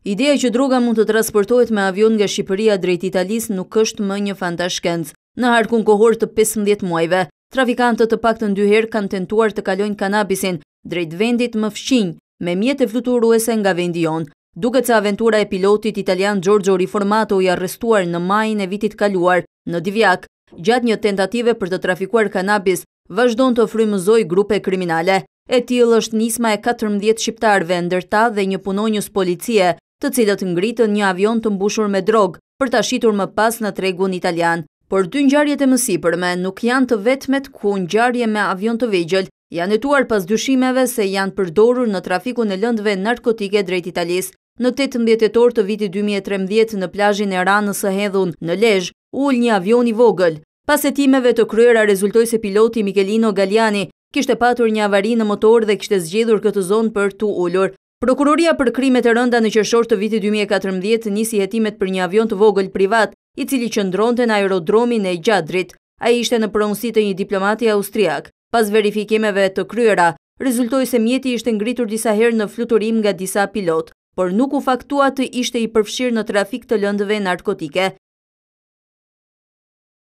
Ideja që droga mund të transportohet me avion nga Shqipëria drejt Italisë nuk është më një fantashkencë. Në harkun kohor të 15 muajve, trafikantët të paktën 2 herë kanë tentuar të kalojnë kanabisin drejt vendit më fqinj me mjete fluturuese nga vendi jonë. Duket se aventura e pilotit italian Giorgio Riformato i arrestuar në majin e vitit kaluar në Divjak, gjatë një tentative për të trafikuar kanabis, vazhdon të frymëzoj grupe kriminale. E tillë është nisma e 14 shqiptarëve, ndërta dhe një punonjës policie, të cilët ngritën një avion të mbushur me drogë për ta shitur më pas në tregun italian. Por 2 ngjarjet e mësipërme nuk janë të vetmet ku ngjarje me avion të vegjël janë hetuar pas dyshimeve se janë përdorur në trafikun e lëndëve narkotike drejt Italisë. Në 18 tetor të vitit 2013 në plazhin e Ranës së Hedhun në Lezhë, ul një avion i vogël. Pas hetimeve të kryera rezultoi se piloti Michelino Galliani kishte patur një avari në motor dhe kishte zgjedhur këtë zonë për tu ulur. Prokuroria për krimet e rënda në qershor të vitit 2014 nisi hetimet për një avion të vogël privat, i cili qëndronte në aerodromin e Gjadrit. Ai ishte në pronësi të një diplomati austriak. Pas verifikimeve të kryera, rezultoi se mjeti ishte ngritur disa herë në fluturim nga disa pilot, por nuk u faktua të ishte i përfshirë në trafik të lëndëve narkotike.